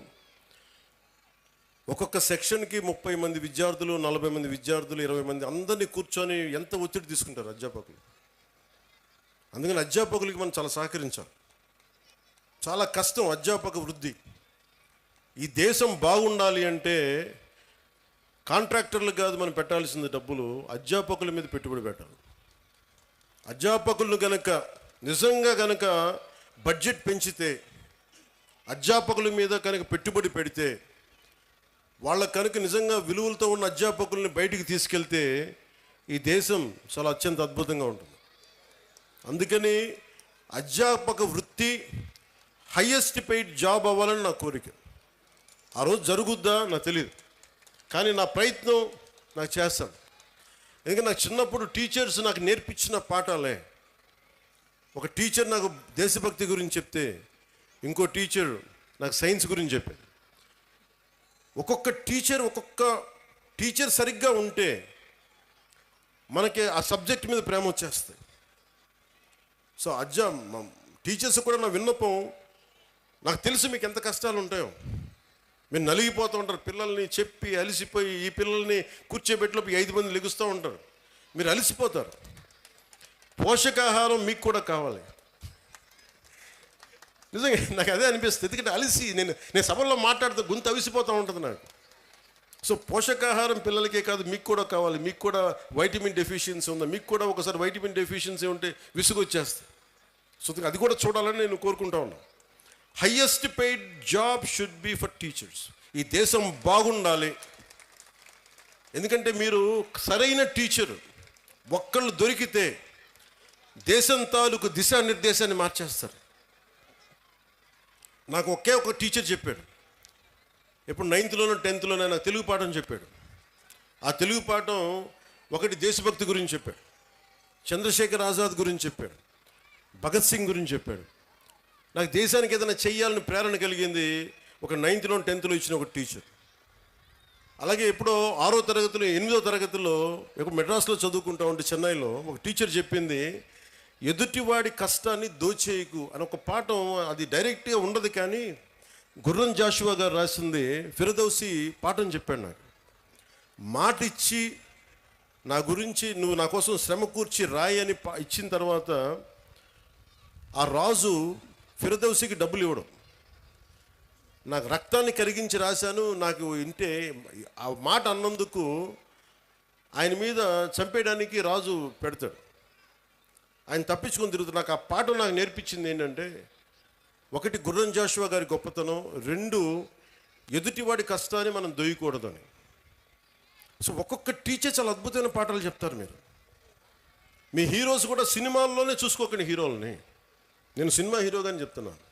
ఒక్కొక్క సెక్షన్కి 30 మంది విద్యార్థులు, 40 మంది విద్యార్థులు, 20 మంది అందరినీ కూర్చొని ఎంత ఒత్తిడి తీసుకుంటారు అధ్యాపకులు. అందుకని అధ్యాపకులకి మనం చాలా సహకరించాలి. చాలా కష్టం అధ్యాపక వృద్ధి. ఈ దేశం బాగుండాలి అంటే కాంట్రాక్టర్లకు కాదు మనం పెట్టాల్సింది డబ్బులు, అధ్యాపకుల మీద పెట్టుబడి పెట్టాలి. అధ్యాపకులను నిజంగా గనక బడ్జెట్ పెంచితే, అధ్యాపకుల మీద కనుక పెట్టుబడి పెడితే, వాళ్ళకు కనుక నిజంగా విలువలతో ఉన్న అధ్యాపకుల్ని బయటికి తీసుకెళ్తే ఈ దేశం చాలా అత్యంత అద్భుతంగా ఉంటుంది. అందుకని అధ్యాపక వృత్తి హయ్యెస్ట్ పెయిడ్ జాబ్ అవ్వాలని నా కోరిక. ఆ రోజు జరుగుద్దా నాకు తెలియదు, కానీ నా ప్రయత్నం నాకు చేస్తాను. ఎందుకంటే నాకు చిన్నప్పుడు టీచర్స్ నాకు నేర్పించిన పాఠాలే. ఒక టీచర్ నాకు దేశభక్తి గురించి చెప్తే, ఇంకో టీచర్ నాకు సైన్స్ గురించి చెప్పారు. ఒక్కొక్క టీచర్ సరిగ్గా ఉంటే మనకి ఆ సబ్జెక్ట్ మీద ప్రేమ వచ్చేస్తాయి. సో టీచర్స్ కూడా నా విన్నపం, నాకు తెలుసు మీకు ఎంత కష్టాలు ఉంటాయో. మీరు నలిగిపోతూ ఉంటారు, పిల్లల్ని చెప్పి అలిసిపోయి ఈ పిల్లల్ని కూర్చోబెట్టిలోపు 5 మంది లెగుస్తూ ఉంటారు, మీరు అలిసిపోతారు. పోషకాహారం మీకు కూడా కావాలి. నిజంగా నాకు అదే అనిపిస్తుంది. ఎందుకంటే అలిసి నేను సభల్లో మాట్లాడుతూ గొంతు అవిసిపోతూ ఉంటుంది నాకు. సో పోషకాహారం పిల్లలకే కాదు మీకు కూడా కావాలి. మీకు కూడా వైటమిన్ డెఫిషియన్సీ ఉందా, మీకు కూడా ఒకసారి వైటమిన్ డెఫిషియన్సీ ఉంటే విసుగు వచ్చేస్తుంది. సో అది కూడా చూడాలని నేను కోరుకుంటా ఉన్నాను. Highest paid job should be for teachers. ఈ దేశం బాగుండాలి. ఎందుకంటే మీరు సరైన టీచరు ఒక్కళ్ళు దొరికితే దేశం తాలూకు దిశానిర్దేశాన్ని మార్చేస్తారు. నాకు ఒకే ఒక టీచర్ చెప్పాడు, ఇప్పుడు 9th-లోనో 10th-లోనో నాకు తెలుగు పాఠం చెప్పాడు. ఆ తెలుగు పాఠం ఒకటి దేశభక్తి గురించి చెప్పాడు, చంద్రశేఖర్ ఆజాద్ గురించి చెప్పాడు, భగత్ సింగ్ గురించి చెప్పాడు. నాకు దేశానికి ఏదైనా చెయ్యాలని ప్రేరణ కలిగింది ఒక 9th-లో 10th-లో ఇచ్చిన ఒక టీచర్. అలాగే ఎప్పుడో 6వ తరగతిలో 8వ తరగతిలో ఒక మెడ్రాస్లో చదువుకుంటా ఉంటే చెన్నైలో ఒక టీచర్ చెప్పింది, ఎదుటివాడి కష్టాన్ని దోచేయకు అని ఒక పాఠం. అది డైరెక్ట్గా ఉండదు, కానీ గుర్రం జాషువా గారు రాసింది ఫిరదౌసి పాఠం చెప్పాడు నాకు. మాట ఇచ్చి నా గురించి నువ్వు నా కోసం శ్రమ కూర్చి రాయి అని ఇచ్చిన తర్వాత ఆ రాజు ఫిరదౌసికి డబ్బులు ఇవ్వడం. నాకు రక్తాన్ని కరిగించి రాశాను, నాకు ఇంటే ఆ మాట అన్నందుకు ఆయన మీద చంపేయడానికి రాజు పెడతాడు. ఆయన తప్పించుకొని తిరుగుతాడు. నాకు ఆ పాఠం నాకు నేర్పించింది ఏంటంటే, ఒకటి గుర్రం జాషువా గారి గొప్పతనం, 2 ఎదుటివాడి కష్టాన్ని మనం దొయ్యకూడదని. సో ఒక్కొక్క టీచర్ చాలా అద్భుతమైన పాఠాలు చెప్తారు. మీ హీరోస్ కూడా సినిమాల్లోనే చూసుకోకండి హీరోలని. నేను సినిమా హీరోగాని చెప్తున్నాను.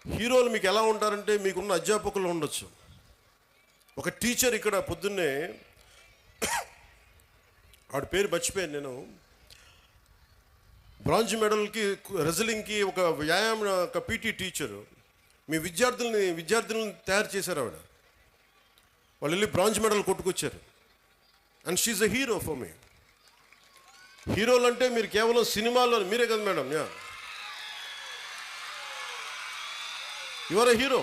హీరోలు మీకు ఎలా ఉంటారంటే, మీకున్న అధ్యాపకులు ఉండొచ్చు. ఒక టీచర్ ఇక్కడ పొద్దున్నే ఆవిడ పేరు మర్చిపోయాను నేను, బ్రాంజ్ మెడల్కి రెజ్లింగ్కి ఒక వ్యాయామం ఒక పీటీ టీచరు మీ విద్యార్థులను తయారు చేశారు. ఆవిడ వాళ్ళు వెళ్ళి బ్రాంజ్ మెడల్ కొట్టుకొచ్చారు. And she a hero for me. హీరోలు అంటే మీరు కేవలం సినిమాల్లో మీరే కదా madam, you are a hero.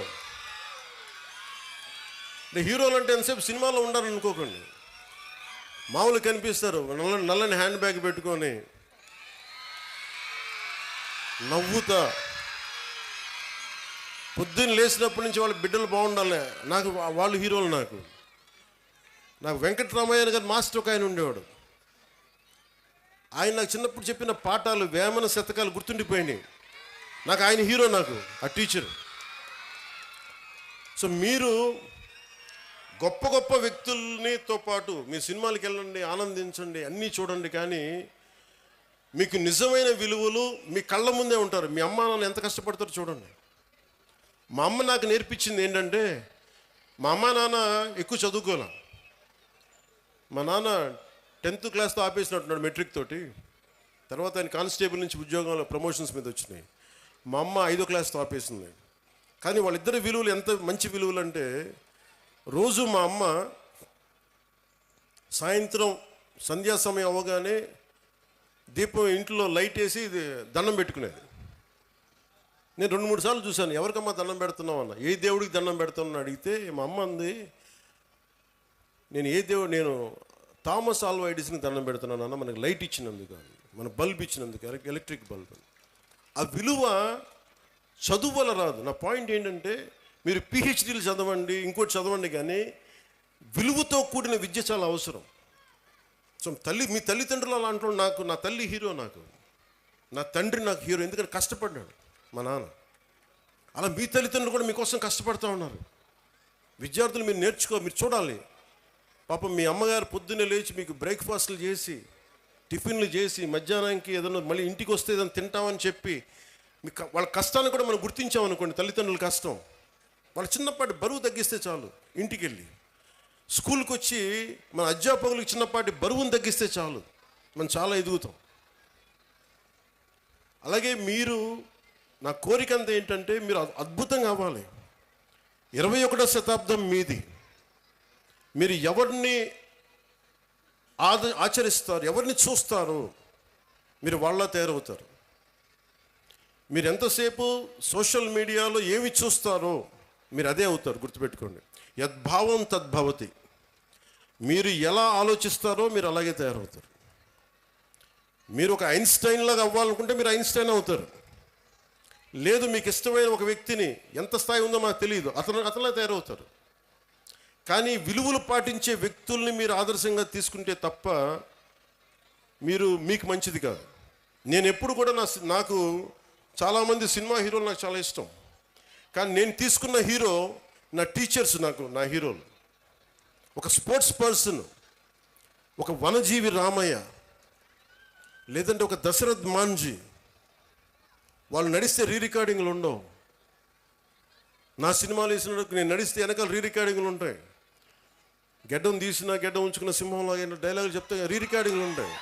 హీరోలు అంటే ఎంతసేపు సినిమాలో ఉండాలని అనుకోకండి. మామూలు కనిపిస్తారు, నల్లని హ్యాండ్ బ్యాగ్ పెట్టుకొని నవ్వుతా, పొద్దున్న లేచినప్పటి నుంచి వాళ్ళ బిడ్డలు బాగుండాలి, నాకు వాళ్ళు హీరోలు. నాకు వెంకటరామయ్య గారి మాస్టర్ ఒక ఆయన ఉండేవాడు. ఆయన నాకు చిన్నప్పుడు చెప్పిన పాఠాలు, వేమన శతకాలు గుర్తుండిపోయినాయి. నాకు ఆయన హీరో, నాకు ఆ టీచర్. సో మీరు గొప్ప గొప్ప వ్యక్తులనితో పాటు మీ సినిమాలకు వెళ్ళండి, ఆనందించండి, అన్నీ చూడండి, కానీ మీకు నిజమైన విలువలు మీ కళ్ళ ముందే ఉంటారు. మీ అమ్మ నాన్న ఎంత కష్టపడతారో చూడండి. మా అమ్మ నాకు నేర్పించింది ఏంటంటే, మా అమ్మ నాన్న ఎక్కువ చదువుకోలే. మా నాన్న 10th క్లాస్తో ఆపేసినట్టున్నాడు మెట్రిక్ తోటి. తర్వాత ఆయన కానిస్టేబుల్ నుంచి ఉద్యోగంలో ప్రమోషన్స్ మీద వచ్చినాయి. మా అమ్మ 5వ క్లాస్తో ఆపేసింది. కానీ వాళ్ళిద్దరి విలువలు ఎంత మంచి విలువలు అంటే, రోజు మా అమ్మ సాయంత్రం సంధ్యా సమయం అవ్వగానే దీపం ఇంట్లో లైట్ వేసి దండం పెట్టుకునేది. నేను 2-3 సార్లు చూశాను, ఎవరికమ్మా దండం పెడుతున్నావు అన్న. ఏ దేవుడికి దండం పెడుతున్నాను అడిగితే మా అమ్మ అంది, నేను థామస్ ఆల్వా ఎడిసన్కి దండం పెడుతున్నాను అన్న, మనకి లైట్ ఇచ్చినందుకు, మన బల్బ్ ఇచ్చినందుకు, ఎలక్ట్రిక్ బల్బ్. ఆ విలువ చదువు వల్ల రాదు. నా పాయింట్ ఏంటంటే, మీరు పిహెచ్డీలు చదవండి, ఇంకోటి చదవండి, కానీ విలువతో కూడిన విద్య చాలా అవసరం. సో మీ తల్లిదండ్రులు అలా అంటారు. నా తల్లి హీరో, నా తండ్రి నాకు హీరో, ఎందుకంటే కష్టపడ్డాడు మా నాన్న. అలా మీ తల్లిదండ్రులు కూడా మీకోసం కష్టపడుతూ ఉన్నారు. విద్యార్థులు మీరు మీరు చూడాలి. పాపం మీ అమ్మగారు పొద్దున్నే లేచి మీకు బ్రేక్ఫాస్ట్లు చేసి, టిఫిన్లు చేసి, మధ్యాహ్నానికి ఏదైనా మళ్ళీ ఇంటికి వస్తే ఏదైనా తింటామని చెప్పి, మీకు వాళ్ళ కష్టాన్ని కూడా మనం గుర్తించామనుకోండి, తల్లిదండ్రుల కష్టం. వాళ్ళ చిన్నపాటి బరువు తగ్గిస్తే చాలు. ఇంటికి వెళ్ళి స్కూల్కి వచ్చి మన అధ్యాపకులకు చిన్నపాటి బరువును తగ్గిస్తే చాలు, మనం చాలా ఎదుగుతాం. అలాగే మీరు, నా కోరిక అంతా ఏంటంటే, మీరు అద్భుతంగా అవ్వాలి. 21వ శతాబ్దం మీది. మీరు ఎవరిని ఆచరిస్తారు, ఎవరిని చూస్తారు, మీరు వాళ్ళ తయారవుతారు. మీరు ఎంతసేపు సోషల్ మీడియాలో ఏమి చూస్తారో మీరు అదే అవుతారు. గుర్తుపెట్టుకోండి, యద్భావం తద్భవతి. మీరు ఎలా ఆలోచిస్తారో మీరు అలాగే తయారవుతారు. మీరు ఒక ఐన్స్టైన్ లాగా అవ్వాలనుకుంటే మీరు ఐన్స్టైన్ అవుతారు. లేదు, మీకు ఇష్టమైన ఒక వ్యక్తిని, ఎంత స్థాయి ఉందో మాకు తెలియదు, అతలా తయారవుతారు. కానీ విలువలు పాటించే వ్యక్తుల్ని మీరు ఆదర్శంగా తీసుకుంటే తప్ప మీకు మంచిది కాదు. నేను ఎప్పుడు కూడా నాకు చాలామంది సినిమా హీరోలు నాకు చాలా ఇష్టం, కానీ నేను తీసుకున్న హీరో నా టీచర్స్, నా హీరోలు. ఒక స్పోర్ట్స్ పర్సన్, ఒక వనజీవి రామయ్య, లేదంటే ఒక దశరథ్ మాంజీ, వాళ్ళు నడిస్తే రికార్డింగ్లు ఉండవు. నా సినిమాలు వేసినప్పుడు నేను నడిస్తే వెనకాల రికార్డింగ్లు ఉంటాయి. గెడ్డం తీసినా గెడ్డం ఉంచుకున్న సింహంలాగా డైలాగులు చెప్తే రికార్డింగ్లు ఉంటాయి.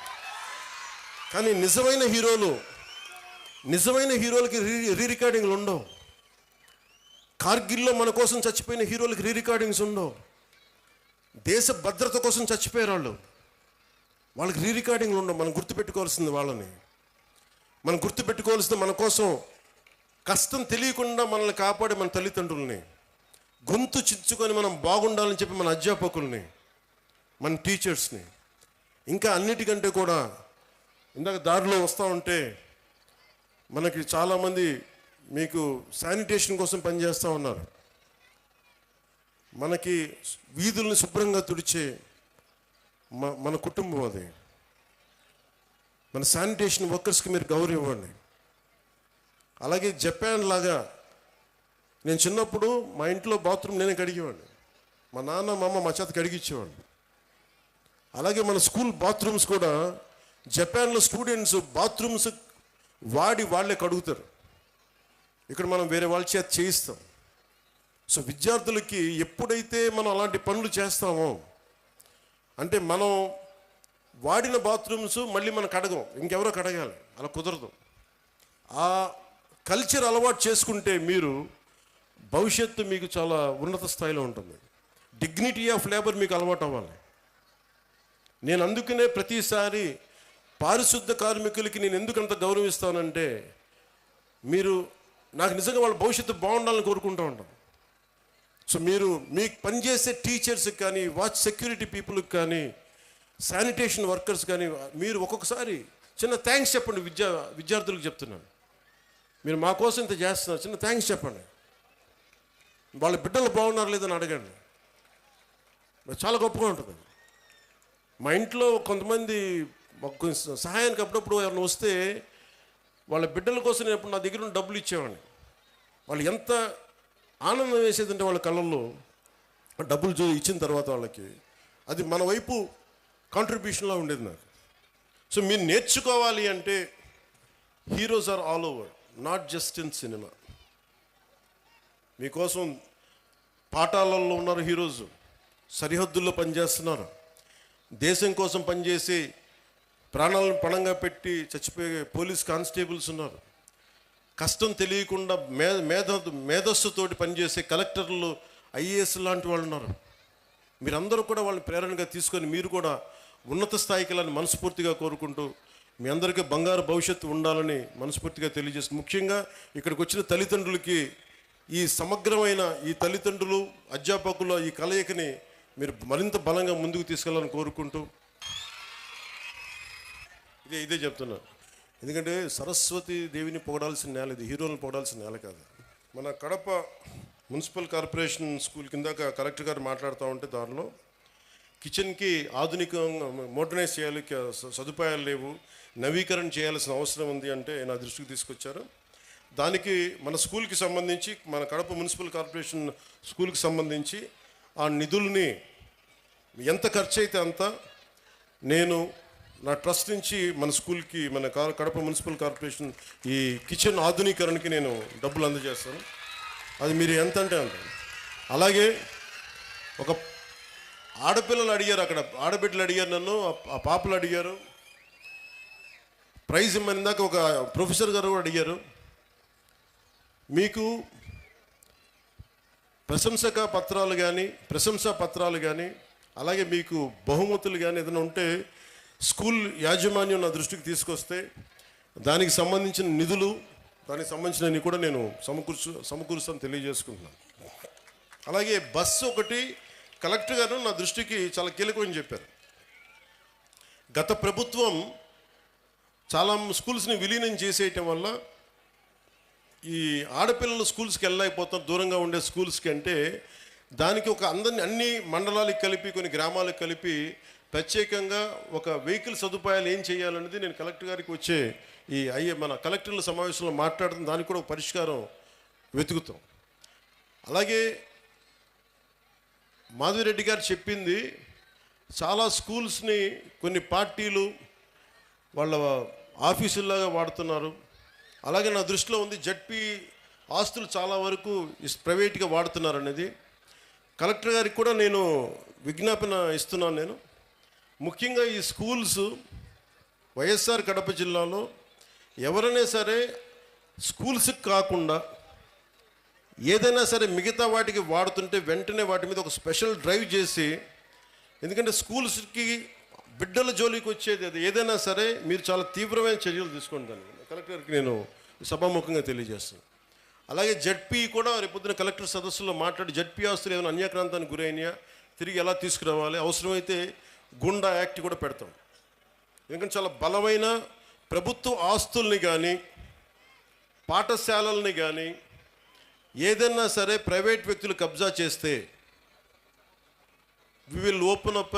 కానీ నిజమైన హీరోలకి రికార్డింగ్లు ఉండవు. కార్గిల్లో మన కోసం చచ్చిపోయిన హీరోలకి రికార్డింగ్స్ ఉండవు. దేశ భద్రత కోసం చచ్చిపోయారు వాళ్ళకి రికార్డింగ్లు ఉండవు. మనం గుర్తుపెట్టుకోవాల్సింది వాళ్ళని. మనం గుర్తుపెట్టుకోవాల్సింది మన కోసం కష్టం తెలియకుండా మనల్ని కాపాడే మన తల్లిదండ్రుల్ని, గొంతు చిచ్చుకొని మనం బాగుండాలని చెప్పి మన అధ్యాపకుల్ని, మన టీచర్స్ని. ఇంకా అన్నిటికంటే కూడా ఇందాక దారిలో వస్తూ ఉంటే మనకి చాలామంది మీకు శానిటేషన్ కోసం పనిచేస్తూ ఉన్నారు. మనకి వీధుల్ని శుభ్రంగా తుడిచే మన కుటుంబం అది. మన శానిటేషన్ వర్కర్స్కి మీరు గౌరవం ఇవ్వండి. అలాగే జపాన్ లాగా నేను చిన్నప్పుడు మా ఇంట్లో బాత్రూమ్ నేనే కడిగేవాడిని. మా నాన్న మా అమ్మ మా చేత కడిగిచ్చేవాడు. అలాగే మన స్కూల్ బాత్రూమ్స్ కూడా జపాన్లో స్టూడెంట్స్ బాత్రూమ్స్ వాళ్ళే కడుగుతారు. ఇక్కడ మనం వేరే వాళ్ళ చేత చేయిస్తాం. సో విద్యార్థులకి ఎప్పుడైతే మనం అలాంటి పనులు చేస్తామో, అంటే మనం వాడిన బాత్రూమ్స్ మళ్ళీ మనం కడగం, ఇంకెవరో కడగాలి, అలా కుదరదు. ఆ కల్చర్ అలవాటు చేసుకుంటే మీరు భవిష్యత్తు మీకు చాలా ఉన్నత స్థాయిలో ఉంటుంది. డిగ్నిటీ ఆఫ్ లేబర్ మీకు అలవాటు అవ్వాలి. నేను అందుకనే ప్రతిసారి పారిశుద్ధ కార్మికులకి నేను ఎందుకంత గౌరవిస్తానంటే, మీరు నాకు నిజంగా వాళ్ళ భవిష్యత్తు బాగుండాలని కోరుకుంటూ ఉంటాం. సో మీరు మీకు పనిచేసే టీచర్స్కి కానీ, వాచ్ సెక్యూరిటీ పీపుల్కి కానీ, శానిటేషన్ వర్కర్స్ కానీ మీరు ఒక్కొక్కసారి చిన్న థ్యాంక్స్ చెప్పండి. విద్యార్థులకు చెప్తున్నాను, మీరు మా కోసం ఇంత చేస్తున్నారు, చిన్న థ్యాంక్స్ చెప్పండి. వాళ్ళ బిడ్డలు బాగున్నారు లేదని అడగండి. చాలా గొప్పగా ఉంటుంది. మా ఇంట్లో కొంతమంది సహాయానికి అప్పుడప్పుడు ఎవరైనా వస్తే వాళ్ళ బిడ్డల కోసం నేను ఎప్పుడు నా దగ్గర ఉన్న డబ్బులు ఇచ్చేవాడిని. వాళ్ళు ఎంత ఆనందం వేసేదంటే వాళ్ళ కళ్ళల్లో డబ్బులు ఇచ్చిన తర్వాత వాళ్ళకి అది మన వైపు కాంట్రిబ్యూషన్లా ఉండేది నాకు. సో మీరు నేర్చుకోవాలి అంటే heroes are all over, not just in cinema. మీకోసం పాఠాలలో ఉన్నారు హీరోస్, సరిహద్దుల్లో పనిచేస్తున్నారు, దేశం కోసం పనిచేసి ప్రాణాలను పణంగా పెట్టి చచ్చిపోయే పోలీస్ కానిస్టేబుల్స్ ఉన్నారు, కష్టం తెలియకుండా మేధస్సుతోటి పనిచేసే కలెక్టర్లు, ఐఏఎస్ లాంటి వాళ్ళు ఉన్నారు. మీరందరూ కూడా వాళ్ళని ప్రేరణగా తీసుకొని మీరు కూడా ఉన్నత స్థాయికి వెళ్ళాలని మనస్ఫూర్తిగా కోరుకుంటూ, మీ అందరికీ బంగారు భవిష్యత్తు ఉండాలని మనస్ఫూర్తిగా తెలియజేస్తుంది. ముఖ్యంగా ఇక్కడికి వచ్చిన తల్లిదండ్రులకి ఈ సమగ్రమైన ఈ తల్లిదండ్రులు అధ్యాపకుల ఈ కలయికని మీరు మరింత బలంగా ముందుకు తీసుకెళ్ళాలని కోరుకుంటూ ఇదే చెప్తున్నాను. ఎందుకంటే సరస్వతి దేవిని పొగడాల్సిన నేల ఇది, హీరోలను పొగడాల్సిన నేల కాదు. మన కడప మున్సిపల్ కార్పొరేషన్ స్కూల్ కిందాక కలెక్టర్ గారు మాట్లాడుతూ ఉంటే దానిలో కిచెన్కి ఆధునికంగా మోడర్నైజ్ చేయాలి, సదుపాయాలు లేవు, నవీకరణ చేయాల్సిన అవసరం ఉంది అంటే నా దృష్టికి తీసుకొచ్చారు. దానికి మన స్కూల్కి సంబంధించి, మన కడప మున్సిపల్ కార్పొరేషన్ స్కూల్కి సంబంధించి ఆ నిధుల్ని ఎంత ఖర్చు అయితే అంత నేను నా ట్రస్ట్ నుంచి మన స్కూల్కి, మన కడప మున్సిపల్ కార్పొరేషన్ ఈ కిచెన్ ఆధునీకరణకి నేను డబ్బులు అందజేస్తాను. అది మీరు ఎంత అంటే అంత. అలాగే ఒక ఆడపిల్లలు అడిగారు, అక్కడ ఆడబిడ్డలు అడిగారు నన్ను, ఆ పాపలు అడిగారు ప్రైజ్ ఇమ్మని. దాకా ఒక ప్రొఫెసర్ గారు కూడా అడిగారు, మీకు ప్రశంసా పత్రాలు కానీ అలాగే మీకు బహుమతులు కానీ ఏదైనా ఉంటే స్కూల్ యాజమాన్యం నా దృష్టికి తీసుకొస్తే దానికి సంబంధించిన నిధులు, దానికి సంబంధించినవి కూడా నేను సమకూరుస్తాను తెలియజేసుకుంటున్నాను. అలాగే బస్సు ఒకటి కలెక్టర్ గారు నా దృష్టికి చాలా కీలకమని చెప్పారు. గత ప్రభుత్వం చాలా స్కూల్స్ని విలీనం చేసేయటం వల్ల ఈ ఆడపిల్లలు స్కూల్స్కి వెళ్ళలేకపోతారు, దూరంగా ఉండే స్కూల్స్కి. అంటే దానికి ఒక అన్ని మండలాలకు కలిపి, కొన్ని గ్రామాలకు కలిపి ప్రత్యేకంగా ఒక వెహికల్ సదుపాయాలు ఏం చేయాలనేది నేను కలెక్టర్ గారికి వచ్చే మన కలెక్టర్ల సమావేశంలో మాట్లాడుతున్న దానికి కూడా ఒక పరిష్కారం వెతుకుతాం. అలాగే మాధవిరెడ్డి గారు చెప్పింది చాలా స్కూల్స్ని కొన్ని పార్టీలు వాళ్ళ ఆఫీసుల్లాగా వాడుతున్నారు. అలాగే నా దృష్టిలో ఉంది జడ్పీ ఆస్తులు చాలా వరకు ప్రైవేట్గా వాడుతున్నారు అనేది. కలెక్టర్ గారికి కూడా నేను విజ్ఞాపన ఇస్తున్నాను. నేను ముఖ్యంగా ఈ స్కూల్స్ వైఎస్ఆర్ కడప జిల్లాలో ఎవరైనా సరే స్కూల్స్కి కాకుండా ఏదైనా సరే మిగతా వాటికి వాడుతుంటే వెంటనే వాటి మీద ఒక స్పెషల్ డ్రైవ్ చేసి, ఎందుకంటే స్కూల్స్కి బిడ్డల జోలికి వచ్చేది అది ఏదైనా సరే మీరు చాలా తీవ్రమైన చర్యలు తీసుకోండి. దాన్ని కలెక్టర్కి నేను సభాముఖంగా తెలియజేస్తాను. అలాగే జడ్పీ కూడా రేపొద్దున కలెక్టర్ సదస్సులో మాట్లాడి జడ్పీ ఆస్తులు ఏమైనా అన్యాక్రాంతానికి గురైనాయా తిరిగి ఎలా తీసుకురావాలి, అవసరమైతే గుండా యాక్ట్ కూడా పెడతాం. ఎందుకంటే చాలా బలమైన ప్రభుత్వ ఆస్తుల్ని కానీ పాఠశాలల్ని కానీ ఏదైనా సరే ప్రైవేట్ వ్యక్తులు కబ్జా చేస్తే we will open up,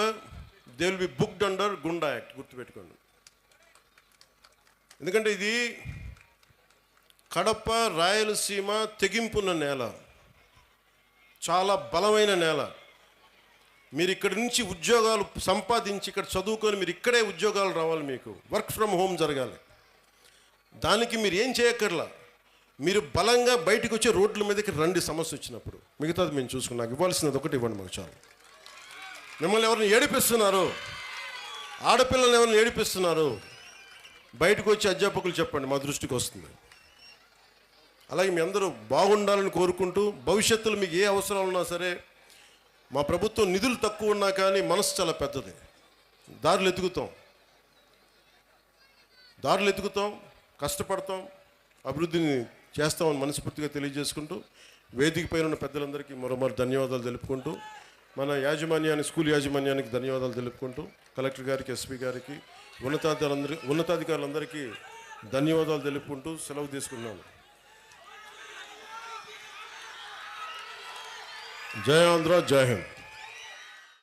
they will be booked under goonda act. గుర్తుపెట్టుకోండి. ఎందుకంటే ఇది కడప రాయలసీమ తెగింపున్న నేల, చాలా బలమైన నేల. మీరు ఇక్కడి నుంచి ఉద్యోగాలు సంపాదించి ఇక్కడ చదువుకొని మీరు ఇక్కడే ఉద్యోగాలు రావాలి, మీకు వర్క్ ఫ్రమ్ హోమ్ జరగాలి. దానికి మీరు ఏం చేయక్కర్లా, మీరు బలంగా బయటకు వచ్చి రోడ్ల మీదకి రండి సమస్య వచ్చినప్పుడు. మిగతాది మేము చూసుకుని నాకు ఇవ్వాల్సినది ఒకటి ఇవ్వండి మాకు చాలు. మిమ్మల్ని ఎవరిని ఏడిపిస్తున్నారు, ఆడపిల్లల్ని ఎవరిని ఏడిపిస్తున్నారు, బయటకు వచ్చి అధ్యాపకులు చెప్పండి, మా దృష్టికి వస్తుంది. అలాగే మీ అందరూ బాగుండాలని కోరుకుంటూ భవిష్యత్తులో మీకు ఏ అవసరాలు ఉన్నా సరే, మా ప్రభుత్వం నిధులు తక్కువ ఉన్నా కానీ మనసు చాలా పెద్దది. దారులు ఎతుకుతాం, కష్టపడతాం, అభివృద్ధిని చేస్తామని మనస్ఫూర్తిగా తెలియజేసుకుంటూ వేదిక పైన ఉన్న పెద్దలందరికీ మరోమారు ధన్యవాదాలు తెలుపుకుంటూ, మన యాజమాన్యానికి, స్కూల్ యాజమాన్యానికి ధన్యవాదాలు తెలుపుకుంటూ, కలెక్టర్ గారికి, ఎస్పీ గారికి, ఉన్నతాధికారులందరికీ ధన్యవాదాలు తెలుపుకుంటూ సెలవు తీసుకున్నాను. జై ఆంధ్ర, జై హింద్.